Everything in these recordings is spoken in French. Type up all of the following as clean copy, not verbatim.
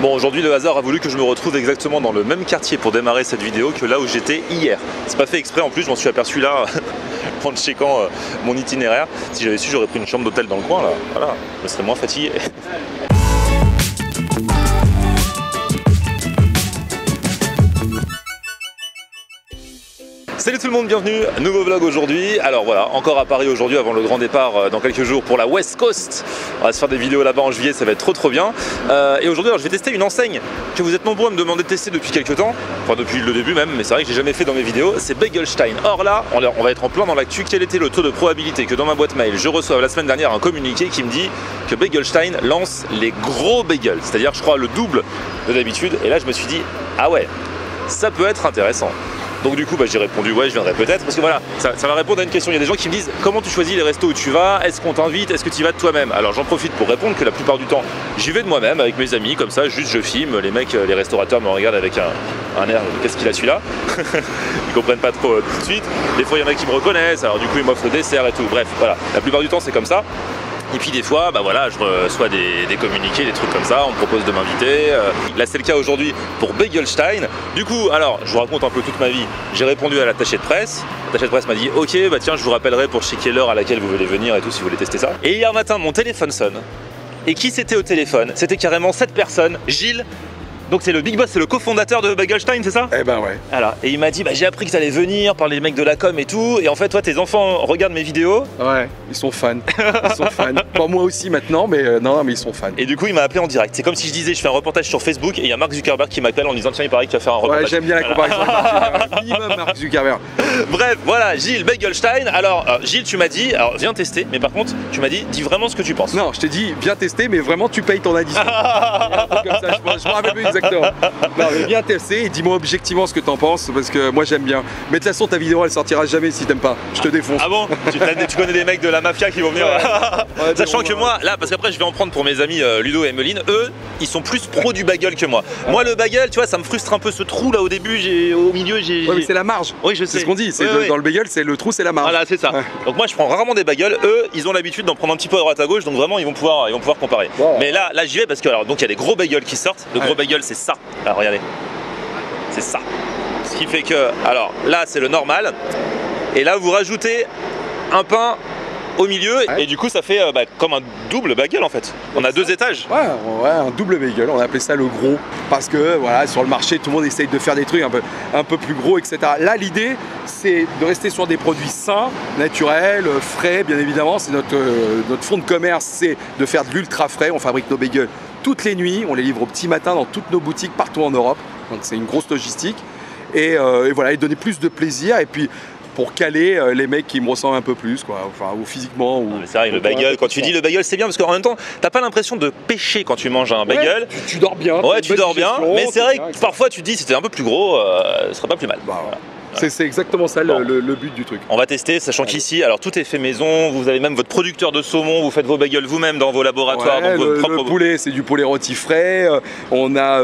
Bon, aujourd'hui le hasard a voulu que je me retrouve exactement dans le même quartier pour démarrer cette vidéo que là où j'étais hier. C'est pas fait exprès, en plus je m'en suis aperçu là en checkant mon itinéraire. Si j'avais su, j'aurais pris une chambre d'hôtel dans le coin là, voilà, je serais moins fatigué. Salut tout le monde, bienvenue, nouveau vlog aujourd'hui. Alors voilà, encore à Paris aujourd'hui avant le grand départ dans quelques jours pour la West Coast. On va se faire des vidéos là-bas en juillet, ça va être trop bien. Et aujourd'hui je vais tester une enseigne que vous êtes nombreux à me demander de tester depuis quelques temps. Enfin depuis le début même, mais c'est vrai que j'ai jamais fait dans mes vidéos. C'est Bagelstein. Or là, on va être en plein dans l'actu. Quel était le taux de probabilité que dans ma boîte mail je reçoive la semaine dernière un communiqué qui me dit que Bagelstein lance les gros bagels. C'est-à-dire je crois le double de d'habitude. Et là je me suis dit, ah ouais, ça peut être intéressant. Donc du coup j'ai répondu ouais, je viendrai peut-être, parce que voilà, ça va répondre à une question. Il y a des gens qui me disent comment tu choisis les restos où tu vas, est-ce qu'on t'invite, est-ce que tu y vas de toi-même. Alors j'en profite pour répondre que la plupart du temps j'y vais de moi-même avec mes amis, comme ça juste je filme, les mecs, les restaurateurs me regardent avec un air qu'est-ce qu'il a celui-là. Ils comprennent pas trop tout de suite. Des fois il y en a qui me reconnaissent, alors du coup ils m'offrent le dessert et tout, bref voilà, la plupart du temps c'est comme ça. Et puis des fois, bah voilà, je reçois des communiqués, des trucs comme ça, on me propose de m'inviter. Là c'est le cas aujourd'hui pour Bagelstein. Du coup, alors, je vous raconte un peu toute ma vie. J'ai répondu à l'attaché de presse. L'attaché de presse m'a dit, ok, bah tiens, je vous rappellerai pour checker l'heure à laquelle vous voulez venir et tout, si vous voulez tester ça. Et hier matin, mon téléphone sonne. Et qui c'était au téléphone? C'était carrément cette personne, Gilles. Donc c'est le big boss, c'est le cofondateur de Bagelstein, c'est ça? Eh ben ouais. Alors, et il m'a dit, bah j'ai appris que t'allais venir, parler des mecs de la com et tout. Et en fait, toi, tes enfants regardent mes vidéos. Ouais, ils sont fans. Ils sont fans. Pas moi aussi maintenant, mais non, mais ils sont fans. Et du coup, il m'a appelé en direct. C'est comme si je disais, je fais un reportage sur Facebook et il y a Mark Zuckerberg qui m'appelle en disant, tiens, il paraît que tu vas faire un reportage. Ouais, j'aime bien la comparaison. Minimum Mark Zuckerberg. Bref, voilà, Gilles Bagelstein. Alors, Gilles, tu m'as dit, alors viens tester, mais par contre, tu m'as dit, dis vraiment ce que tu penses. Non, je t'ai dit, viens tester, mais vraiment, tu payes ton addition. Comme ça, je me rappelle plus exactement. Non, mais viens tester et dis-moi objectivement ce que t'en penses, parce que moi j'aime bien. Mais de toute façon, ta vidéo elle sortira jamais si t'aimes pas. Je te défonce. Ah bon? Tu connais des mecs de la mafia qui vont venir. Ouais, sachant que moi, là, parce qu'après je vais en prendre pour mes amis Ludo et Emeline, eux, ils sont plus pros du bagel que moi. Moi, le bagel, tu vois, ça me frustre un peu ce trou là au début, au milieu, j'ai. Ouais, mais c'est la marge. Oui, je sais. C'est ce qu'on dit. Dans le bagel, c'est le trou, c'est la marge. Voilà, c'est ça. Ouais. Donc moi, je prends rarement des bagels. Eux, ils ont l'habitude d'en prendre un petit peu à droite à gauche, donc vraiment, ils vont pouvoir comparer. Wow. Mais là, j'y vais parce que alors, donc il y a des gros bagels qui sortent. Le gros bagel, c'est ça. Alors, regardez. C'est ça. Ce qui fait que, alors là c'est le normal, et là vous rajoutez un pain au milieu, et du coup ça fait comme un double bagel en fait. On a deux étages. Ouais, un double bagel, on a appelé ça le gros, parce que voilà, sur le marché tout le monde essaye de faire des trucs un peu plus gros, etc. Là l'idée c'est de rester sur des produits sains, naturels, frais bien évidemment. C'est notre fond de commerce, c'est de faire de l'ultra frais. On fabrique nos bagels toutes les nuits, on les livre au petit matin dans toutes nos boutiques partout en Europe. Donc c'est une grosse logistique et voilà, et donner plus de plaisir, et puis pour caler les mecs qui me ressemblent un peu plus, quoi, enfin, ou physiquement. Ou c'est vrai, le bagel, quand tu dis le bagel c'est bien parce qu'en même temps t'as pas l'impression de pêcher quand tu manges un bagel. Ouais, tu dors bien. Ouais, tu dors bien, mais c'est vrai que parfois tu te dis si c'était un peu plus gros, ce serait pas plus mal. Bah, voilà. C'est exactement ça le but du truc. On va tester, sachant qu'ici, alors tout est fait maison, vous avez même votre producteur de saumon, vous faites vos bagels vous-même dans vos laboratoires. Ouais, donc le poulet, c'est du poulet rôti frais. On a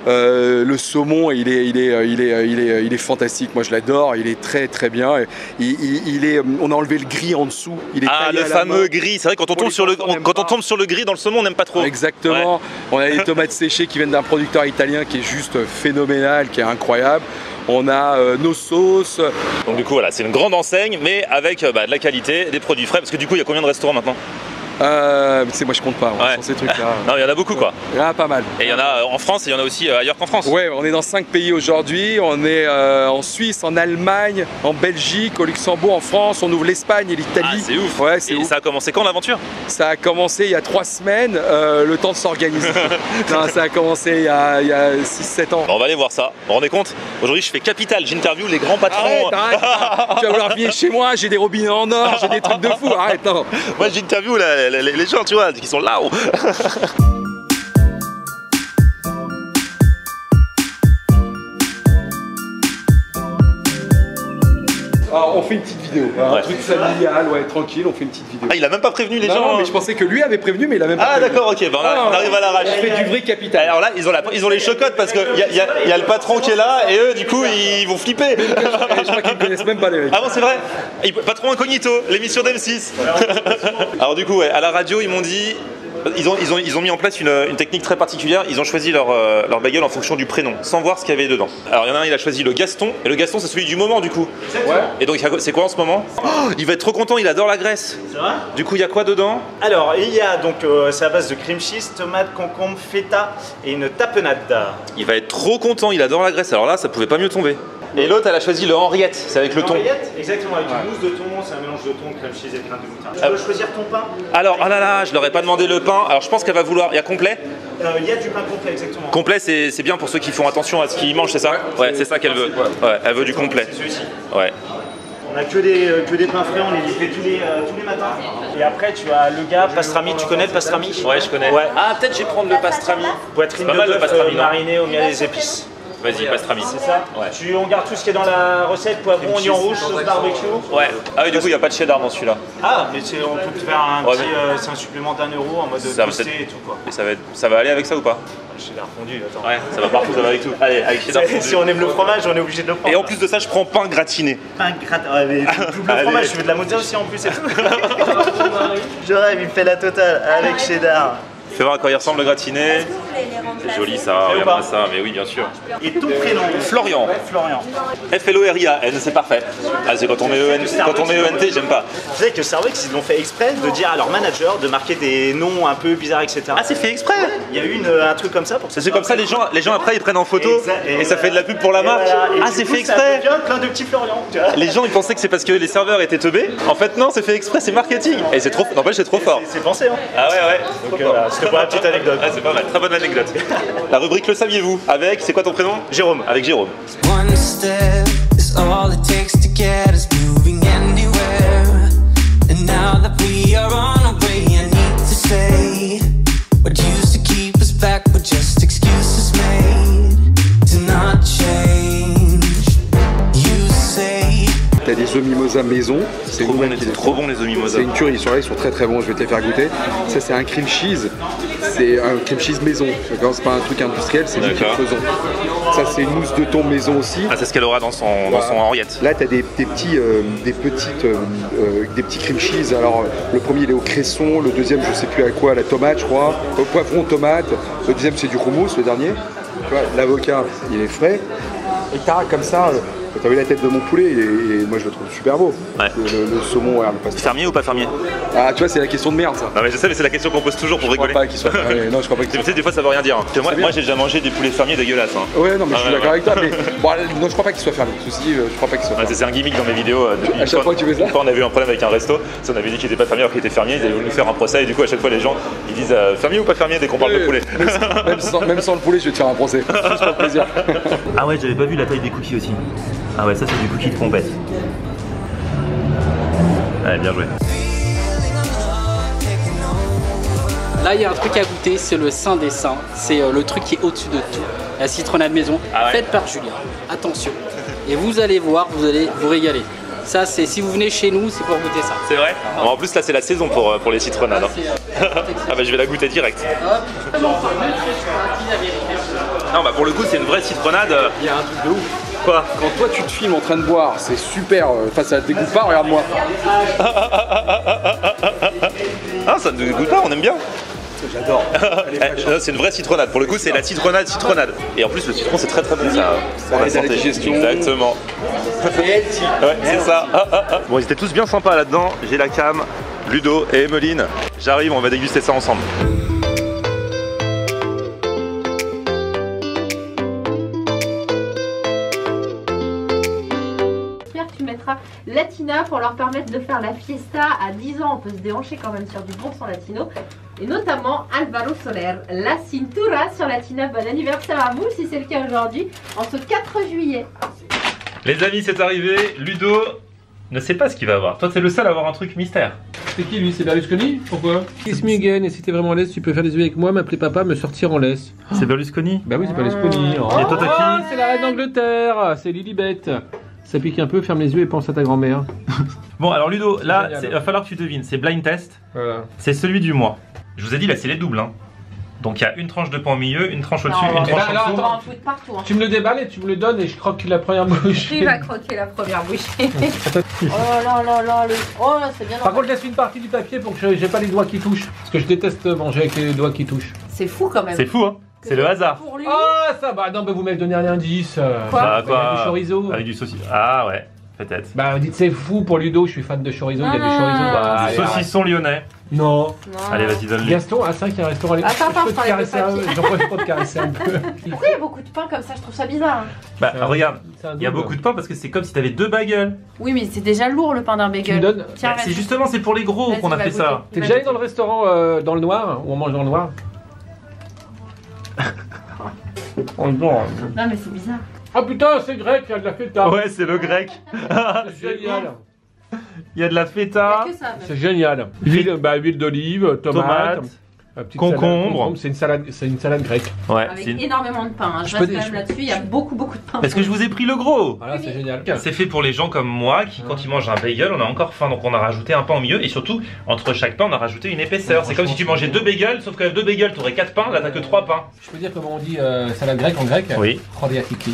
le saumon, il est fantastique, moi je l'adore, il est très très bien. On a enlevé le gris en dessous. Le fameux gris, c'est vrai quand on tombe sur le gris dans le saumon, on n'aime pas trop. Exactement. Ouais. On a les tomates séchées qui viennent d'un producteur italien qui est juste phénoménal, qui est incroyable. On a nos sauces. Donc du coup voilà, c'est une grande enseigne, mais avec de la qualité, des produits frais, parce que du coup il y a combien de restaurants maintenant? Moi je compte pas sur ces trucs là. Non, il y en a beaucoup quoi. Il y en a pas mal. Et il y en a en France et il y en a aussi ailleurs qu'en France. Ouais, on est dans 5 pays aujourd'hui. On est en Suisse, en Allemagne, en Belgique, au Luxembourg, en France. On ouvre l'Espagne et l'Italie. Ah, c'est ouf. Ouais, c'est ouf. Ça a commencé quand l'aventure? Ça a commencé il y a 3 semaines, le temps de s'organiser. Non, ça a commencé il y a 6-7 ans. On va aller voir ça. Vous vous rendez compte? Aujourd'hui je fais Capital, j'interview les grands patrons. Arrête. Tu vas vouloir venir chez moi, j'ai des robinets en or, j'ai des trucs de fou. Arrête, non. Moi j'interview les gens, tu vois, qui sont là-haut. Alors on fait une petite vidéo, un truc familial, ouais, tranquille, on fait une petite vidéo. Ah, il a même pas prévenu les gens? Non, mais je pensais que lui avait prévenu, mais il a même pas prévenu. Ah d'accord, ok, on arrive à l'arrache. On fait du vrai Capital. Alors là, ils ont les chocottes parce qu'il y a le patron qui est là et eux, du coup, ils vont flipper. Je crois qu'ils ne connaissent même pas les mecs. Ah bon, c'est vrai? Patron Incognito, l'émission d'M6. Alors du coup, à la radio, ils m'ont dit Ils ont mis en place une technique très particulière. Ils ont choisi leur bagel en fonction du prénom, sans voir ce qu'il y avait dedans. Alors il y en a un, il a choisi le Gaston, et le Gaston c'est celui du moment du coup. Ouais. Et donc c'est quoi en ce moment? Oh, il va être trop content, il adore la Grèce. C'est vrai? Du coup il y a quoi dedans? Alors il y a donc c'est à base de cream cheese, tomate, concombre, feta et une tapenade. Il va être trop content, il adore la Grèce. Alors là ça pouvait pas mieux tomber. Et l'autre elle a choisi le Henriette, c'est avec le thon. Exactement, avec du mousse de thon, c'est un mélange de thon, crème cheese et de graines de moutarde. Tu dois choisir ton pain. Alors, ah là là, je leur ai pas demandé le pain. Alors je pense qu'elle va vouloir. Il y a complet? Il y a du pain complet, exactement. Complet, c'est bien pour ceux qui font attention à ce qu'ils mangent, c'est ça? Ouais, c'est ça qu'elle veut. Ouais, elle veut du complet. C'est celui-ci. Ouais. On a que des pains frais, on les livre tous les matins. Et après, tu as le gars pastrami. Tu connais le pastrami? Ouais, je connais. Ouais. Ah, peut-être je vais prendre le pastrami. Poitrine C'est pas mal, de le bœuf pastrami, non? mariné au miel et des épices. Vas-y, pastrami. C'est ça? Ouais. On garde tout ce qui est dans la recette, poivron, oignon rouge, sauce barbecue. Ouais. Ah oui, du coup, il n'y a pas de cheddar dans celui-là. Ah, mais on peut te faire un Ouais, petit, c'est un supplément d'1 euro en mode toasté et tout quoi. Et ça va aller avec ça ou pas? Le cheddar fondu, attends. Ouais, ça va partout, ça va avec tout. Allez, avec cheddar fondu. Si on aime le fromage, on est obligé de le prendre. Et en plus de ça, je prends pain gratiné. Pain gratin, ouais, mais double Allez. fromage, je veux de la mozza aussi en plus et tout. Je rêve, il me fait la totale avec cheddar. Fais voir à quoi il ressemble le gratiné. C'est joli ça, regarde-moi ça, mais oui, bien sûr. Et ton prénom? Florian. Florian. F-L-O-R-I-A-N, c'est parfait. Ah, c'est quand on met E-N-T, j'aime pas. Vous savez que Starbucks, ils l'ont fait exprès de dire à leur manager de marquer des noms un peu bizarres, etc. Ah, c'est fait exprès? Il y a eu un truc comme ça pour que C'est comme ça, les gens après ils prennent en photo et ça fait de la pub pour la marque. Ah, c'est fait exprès? Ça devient plein de petits Florian, tu vois. Les gens ils pensaient que c'est parce que les serveurs étaient teubés. En fait, non, c'est fait exprès, c'est marketing. Et c'est trop, n'empêche, c'est trop fort. C'est pensé, hein. Ah ouais. Donc voilà, c'était pour la petite anecdote. Ah, c'est pas mal, très bonne anecdote. La rubrique Le saviez-vous avec, c'est quoi ton prénom? Jérôme. Avec Jérôme. One step is all it takes to get us moving anywhere. And now that we are on our way, I need to say what used to keep us back were just excuses made to not change. You say T'as des œufs mimosa maison, c'est Trop bon, nous-mêmes qui c'est les trop font. bon les œufs mimosa. C'est une tuerie, ils sont très très bons, je vais te les faire goûter. Ça c'est un cream cheese, c'est un cream cheese maison, d'accord, c'est pas un truc industriel, c'est nous qui le D'accord. faisons. Ça c'est une mousse de thon maison aussi. Ah, c'est ce qu'elle aura dans son Henriette. Là t'as des petits cream cheese, alors le premier il est au cresson, le deuxième je sais plus à quoi, la tomate je crois, au poivron tomate, le deuxième c'est du houmous, le dernier. Tu vois, l'avocat il est frais, et t'as comme ça... T'as vu la tête de mon poulet et moi je le trouve super beau. Ouais. Le saumon, regarde, le pastel. Fermier ou pas fermier? Ah, tu vois, c'est la question de merde ça. Non mais je sais, mais c'est la question qu'on pose toujours pour Je crois rigoler. pas qu'il soit fermier. Non, je crois pas qu'il Tu soit sais, des fois ça veut rien dire. Parce que moi j'ai déjà mangé des poulets fermiers dégueulasses. Hein. Ouais, non, mais je suis ouais, d'accord ouais. avec toi. Mais bon, non, je crois pas qu'il soit fermier. Ceci dit, je crois pas qu'il soit Ouais, fermier. c'est un gimmick dans mes vidéos. Depuis À chaque fois que tu fais ça. Une fois, on avait eu un problème avec un resto. Ça, on avait dit qu'il était pas fermier alors qu'il était fermier. Ils avaient voulu nous faire un procès et du coup à chaque fois les gens ils disent fermier ou pas fermier dès qu'on parle de poulet. Même sans le poulet, je vais te faire un procès. Juste pour le plaisir. Ah ouais, j'avais pas vu la taille des cookies aussi. Ah ouais, ça c'est du cookie de pompette. Ouais, bien joué. Là, il y a un truc à goûter, c'est le saint des saints. C'est le truc qui est au-dessus de tout. La citronnade maison, Ah ouais. faite par Julien. Attention. Et vous allez voir, vous allez vous régaler. Ça, c'est si vous venez chez nous, c'est pour goûter ça. C'est vrai? Bon, en plus là c'est la saison pour les citronnades. Hein. Ah bah je vais la goûter direct. Non bah pour le coup c'est une vraie citronnade. Il y a un truc de ouf. Quoi? Quand toi tu te filmes en train de boire, c'est super. Enfin, ça te dégoûte pas, regarde-moi. Ah ça ne dégoûte pas, on aime bien. J'adore. C'est une vraie citronnade. Pour le coup c'est la citronnade. Et en plus le citron c'est très très bon ça. Pour la aide à la santé. digestion. Exactement. Ouais, c'est ça. Bon, ils étaient tous bien sympas là-dedans. J'ai la cam, Ludo et Emeline. J'arrive, on va déguster ça ensemble. J'espère que tu mettras Latina pour leur permettre de faire la fiesta. À 10 ans, on peut se déhancher quand même sur du bon sang latino. Et notamment Alvaro Soler, la cintura sur Latina. Bon anniversaire à vous si c'est le cas aujourd'hui, en ce 4 juillet. Les amis, c'est arrivé. Ludo ne sait pas ce qu'il va avoir. Toi, c'est le seul à avoir un truc mystère. C'est qui lui? C'est Berlusconi? Pourquoi? Kiss me again, et si t'es vraiment à l'aise, tu peux faire des yeux avec moi, m'appeler papa, me sortir en laisse. C'est Berlusconi. Bah oui, c'est Berlusconi. Oh, Et toi, t'as qui? c'est la reine d'Angleterre, c'est Lilibet. Ça pique un peu, ferme les yeux et pense à ta grand-mère. Bon, alors Ludo, là, Génial. il va falloir que tu devines. C'est blind test. Voilà. C'est celui du mois. Je vous ai dit, là, c'est les doubles. Hein. Donc il y a une tranche de pain au milieu, une tranche au-dessus, Non, une tranche alors, en dessous. On va en foutre partout. Hein. Tu me le déballes et tu me le donnes et je croque la première bouche. Il va croquer la première bouchée. Oh là là là, oh là, c'est bien. Par contre, laisse une partie du papier pour que j'ai pas les doigts qui touchent. Parce que je déteste manger avec les doigts qui touchent. C'est fou quand même. C'est fou, hein. C'est le hasard. Pour lui. Ah, ça va. Non, bah vous m'avez donné un indice. Quoi Bah, Il y a du chorizo. Avec du saucisson. Ah ouais, peut-être. Bah, vous dites c'est fou pour Ludo, je suis fan de chorizo, il y a du Ah. chorizo. Bah, allez, Saucisson lyonnais. non. Non. Allez, vas-y, donne-lui. Gaston, ah, ça, qui a un restaurant. Attends, je peux je te t'enlève caresser le un papier. J'en profite pour te caresser un peu. Pourquoi il y a beaucoup de pain comme ça? Je trouve ça bizarre. Hein. Bah, C'est un- regarde, c'est un il y a double. beaucoup de pain parce que c'est comme si t'avais 2 bagels. Oui, mais c'est déjà lourd le pain d'un Tu me bagel. donnes. Tiens, Bah, vas-y. c'est justement, c'est pour les gros Vas-y, qu'on a va fait goûter. ça. T'es Va déjà allé dans goûter. le restaurant dans le noir, où on mange dans le noir? Oh non. Non, mais c'est bizarre. Ah putain, c'est grec, il y a de la feta. Ouais, c'est le grec. C'est génial. Il y a de la Il y feta. a que ça. C'est génial. Huile d'olive, tomate, Tomate. petite Concombre. salade. C'est une salade grecque. Ouais, Avec c'est une- énormément de pain. Hein. Je Je reste peux- quand même là-dessus. Il y a beaucoup de pain. Parce que je vous ai pris le gros. Voilà, c'est génial. C'est fait pour les gens comme moi qui, quand ils mangent un bagel, on a encore faim. Donc on a rajouté un pain au milieu et surtout, entre chaque pain, on a rajouté une épaisseur. Ouais, C'est comme si tu mangeais 2 bagels, sauf qu'avec 2 bagels, t'aurais 4 pains, là t'as que 3 pains. Je peux dire comment on dit salade grecque en grec? Oui. Choriatiki.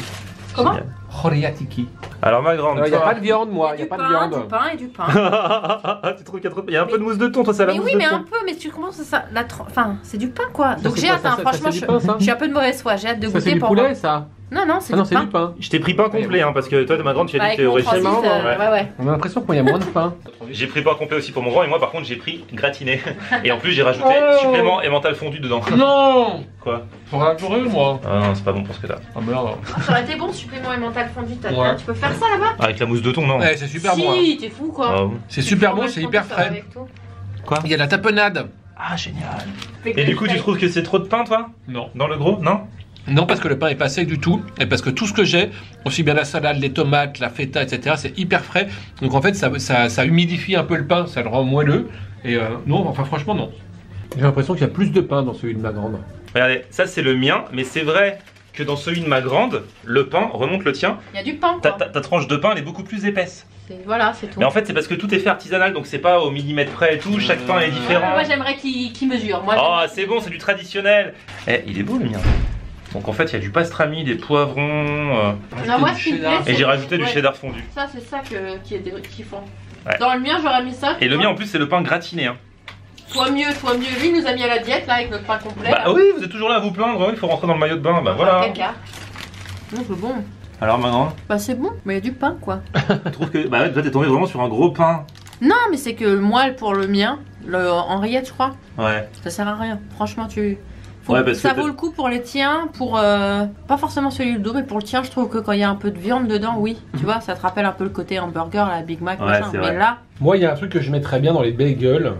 Comment? Génial. Choriatiki. Alors ma grande, Il n'y a toi- pas de viande, moi, il n'y a du pas de pain, viande. du pain et du pain. tu trouves qu'il y a trop... Il y a un peu de mousse de thon, toi, ça la Mais mousse oui, de mais thon. un peu, mais tu commences à ça. Enfin, c'est du pain quoi. Ça, Donc c'est j'ai quoi, hâte, ça, hein. ça, Franchement, c'est du pain, ça je suis un peu de mauvaise foi. J'ai hâte de Ça, c'est goûter du pour poulet, voir. ça? Non, non, c'est Ah non, du c'est pain. du pain. Je t'ai pris pain complet, hein, parce que toi, ma grande, tu as Bah, dit avec que mon t'aurais transit, chez moi. ouais. On a l'impression qu'il y a moins de pain. J'ai pris pain complet aussi pour mon grand et moi, par contre, j'ai pris gratiné. Et en plus, j'ai rajouté Oh. supplément et mental fondu dedans. Non! Quoi? J'aurais adoré, moi. Ah non, c'est pas bon pour ce que t'as. Ah merde. Ça aurait été bon, supplément et mental fondu. Ouais. Tu peux faire ça là-bas? Avec la mousse de thon, non? Ouais, c'est super bon. hein. Si, t'es fou quoi. Ah bon. C'est super bon, Fromage c'est fondu, hyper ça va frais. avec tout. Quoi? Il y a de la tapenade. Ah, génial. Et du coup, tu trouves que c'est trop de pain, toi? Non. Dans le gros? Non? Non, parce que le pain est pas sec du tout, et parce que tout ce que j'ai, aussi bien la salade, les tomates, la feta, etc., c'est hyper frais. Donc en fait, ça humidifie un peu le pain, ça le rend moelleux. Et non, enfin franchement, non. J'ai l'impression qu'il y a plus de pain dans celui de ma grande. Regardez, ça c'est le mien, mais c'est vrai que dans celui de ma grande, le pain remonte le tien. Il y a du pain Ta, quoi. ta tranche de pain, elle est beaucoup plus épaisse. Voilà, c'est tout. Mais en fait, c'est parce que tout est fait artisanal, donc c'est pas au millimètre près et tout, chaque pain est différent. Moi j'aimerais qu'il mesure. Moi, Oh, j'aimerais- c'est bon, c'est du traditionnel. Eh, il est beau le mien. Donc en fait, il y a du pastrami, des poivrons, Non, moi ce qui me plaît, et c'est- j'ai rajouté du ouais. cheddar fondu. Ça, c'est ça qu'ils font. Ouais. Dans le mien, j'aurais mis ça. Et le mien en plus, c'est le pain gratiné. Hein. Toi mieux. Lui, il nous a mis à la diète là avec notre pain complet. Bah oui, vous êtes toujours là à vous plaindre, il faut rentrer dans le maillot de bain, bah voilà. Caca. Non, c'est bon. Alors ma grande, Bah c'est bon, mais il y a du pain quoi. je trouve que bah ouais, toi t'es tombé vraiment sur un gros pain. Non, mais c'est que moi, pour le mien, le Henriette, je crois, Ouais. ça sert à rien. Franchement, Ouais, parce ça que vaut le coup pour les tiens, pour pas forcément celui du dos, mais pour le tien, je trouve que quand il y a un peu de viande dedans, oui, tu vois, ça te rappelle un peu le côté hamburger, la Big Mac, Ouais, machin. c'est Mais vrai. là, Moi, il y a un truc que je mettrais bien dans les bagels,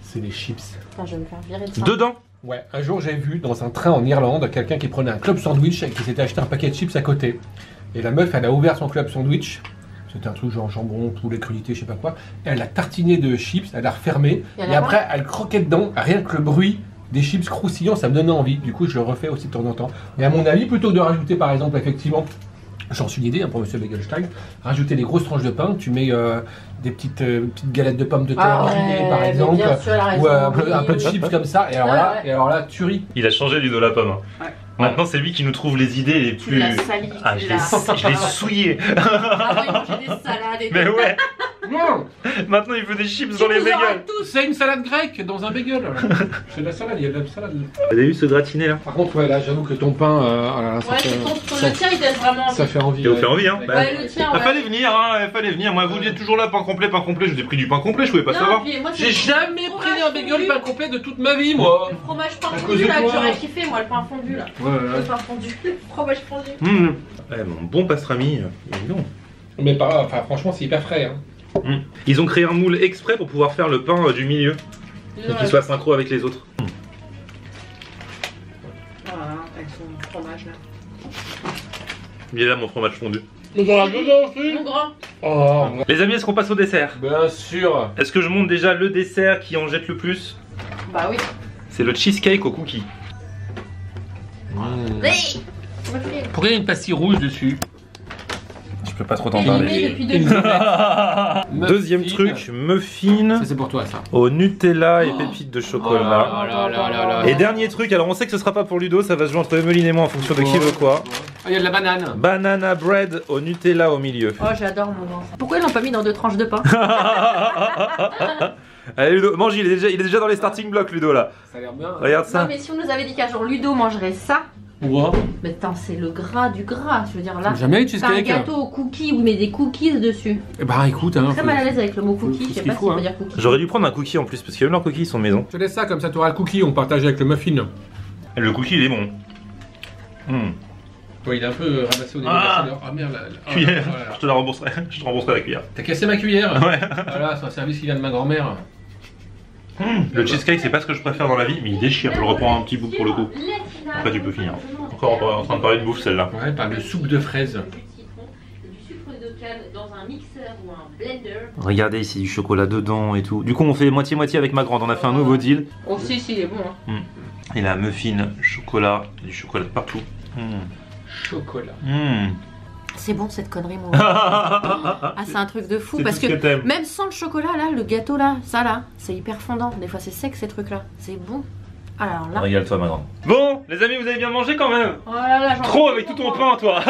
c'est les chips. attends, je vais me faire virer de ça. Dedans. Ouais, un jour j'ai vu dans un train en Irlande quelqu'un qui prenait un club sandwich et qui s'était acheté un paquet de chips à côté. Et la meuf, elle a ouvert son club sandwich. C'était un truc genre jambon, poulet, crudité, je sais pas quoi. Et elle l'a tartiné de chips, elle l'a refermé. Il y en Et a après, elle croquait dedans. Rien que le bruit des chips croustillants, ça me donnait envie. Du coup, je le refais aussi de temps en temps. Et à mon avis, plutôt que de rajouter par exemple, effectivement, j'en suis une idée hein, pour Monsieur Begelstein, rajouter des grosses tranches de pain. Tu mets des petites galettes de pommes de terre grillées par exemple. Bien sûr, elle a raison. Ou un peu de chips comme ça. Et alors, Ouais, là, ouais. et alors là, tuerie. Il a changé lui de la pomme. Ouais. Maintenant, c'est lui qui nous trouve les idées les Tu plus. l'as sali, Ah, tu je l'as. l'ai souillé. Avant, il mangeait des salades et Mais tout. ouais. Non, Maintenant, il veut des chips Tu dans les nous auras bagels. tous. c'est une salade grecque dans un bagel. C'est de la salade, il y a de la salade. Vous avez vu ce gratiné là? Par contre, ouais, là, j'avoue que ton pain, oh là là, Ouais, c'est le tien, il donne vraiment envie. ça fait envie. Il vous fait envie, hein? Ouais. Ouais, le tien, Il ouais. fallait venir, hein, il fallait venir. Moi, vous dites toujours là, pain complet, pain complet. Je vous ai pris du pain complet, je pouvais pas Non, savoir. puis moi, c'est J'ai le jamais fromage pris un bagel fondu. pain complet de toute ma vie, moi. Le fromage pain À fondu cause de là, toi. que j'aurais kiffé, moi, le pain fondu là. Ouais, Le pain fondu, le fromage fondu. Ouais, mon bon pastrami, il est bon. Mais enfin, franchement, c'est hyper frais. Hein. Ils ont créé un moule exprès pour pouvoir faire le pain du milieu, pour qu'il soit synchro avec les autres. Voilà, avec son fromage là. Il est là mon fromage fondu. Mais dans la dedans aussi. Mon grand. Oh, Les amis, est-ce qu'on passe au dessert? bien sûr. Est-ce que je montre déjà le dessert qui en jette le plus? Bah oui. C'est le cheesecake au cookie. Oui. Pourquoi il y a une pastille rouge dessus? je peux pas trop t'en Et parler. il est depuis 2000. Deuxième truc, muffin Ça c'est pour toi ça. au Nutella et pépites de chocolat. Oh là là là là. Et dernier truc, alors on sait que ce sera pas pour Ludo, ça va se jouer entre Emeline et moi en fonction de qui veut quoi. Ah, il y a de la banane. Banana bread au Nutella au milieu. Oh, j'adore mon grand. Pourquoi ils l'ont pas mis dans 2 tranches de pain? Allez Ludo, mange, il est déjà dans les starting blocks Ludo là. Ça a l'air bien. Regarde Non, ça. mais si on nous avait dit qu'un jour Ludo mangerait ça, Ouah. mais attends, c'est le gras du gras. Je veux dire, là, Jamais eu de c'est un cheesecake. gâteau aux cookies où il met des cookies dessus. Eh bah écoute, hein. Très mal à l'aise avec le mot cookie, faut je sais ce qu'il pas faut, si on hein. peut dire cookie. J'aurais dû prendre un cookie en plus parce que même leurs cookies ils sont maison. Je te laisse ça comme ça, tu auras le cookie, on partage avec le muffin. Le cookie il est bon. Ouais, il est un peu ramassé au niveau Ah. de la chaleur. Ah merde, Cuillère, oh là là. je te la rembourserai, je te rembourserai la cuillère. T'as cassé ma cuillère? Ouais. Voilà, c'est un service qui vient de ma grand-mère. Le cheesecake c'est pas ce que je préfère dans la vie, mais il déchire, je le reprends un petit bout pour le coup. Après tu peux finir. Encore en train de parler de bouffe celle-là. Ouais, par de soupe de fraises. Du sucre de canne dans un mixeur ou un blender. Regardez ici du chocolat dedans et tout. Du coup on fait moitié-moitié avec ma grande, on a fait un nouveau deal. Oh si, si, il est bon. Hein. Et la muffin, chocolat, du chocolat de partout. Chocolat. C'est bon cette connerie, mon Ah, c'est un truc de fou parce que, t'aimes. même sans le chocolat, là, le gâteau là, ça là, c'est hyper fondant. Des fois, c'est sec ces trucs là. C'est bon. Alors là. Régale-toi ma grande. Bon, les amis, vous avez bien mangé quand même. Oh là là, j'en Trop peux avec plus tout ton pour pain, toi.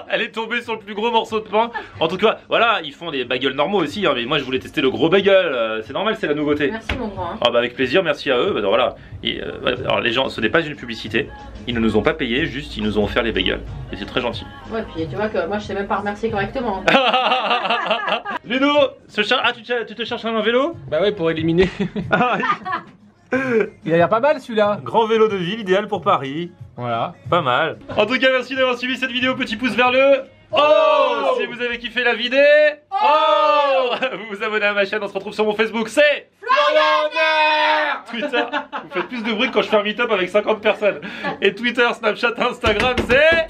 Elle est tombée sur le plus gros morceau de pain. En tout cas, voilà, ils font des bagels normaux aussi. Hein, mais moi, je voulais tester le gros bagel. C'est normal, c'est la nouveauté. Merci mon grand. Hein. Ah bah avec plaisir, merci à eux. Bah, voilà. Et, alors les gens, ce n'est pas une publicité. Ils ne nous ont pas payé, juste ils nous ont offert les bagels. Et c'est très gentil. Ouais, puis tu vois que moi, je sais même pas remercier correctement. Hein. Ludo, tu te cherches un vélo? Bah ouais, pour éliminer. Il a l'air pas mal celui-là. Grand vélo de ville, idéal pour Paris. Voilà. Pas mal. En tout cas, merci d'avoir suivi cette vidéo. Petit pouce vers le oh, si vous avez kiffé la vidéo. Oh, vous vous abonnez à ma chaîne. On se retrouve sur mon Facebook. C'est Florian. Twitter. Vous faites plus de bruit que quand je fais un meet-up avec 50 personnes. Et Twitter, Snapchat, Instagram, c'est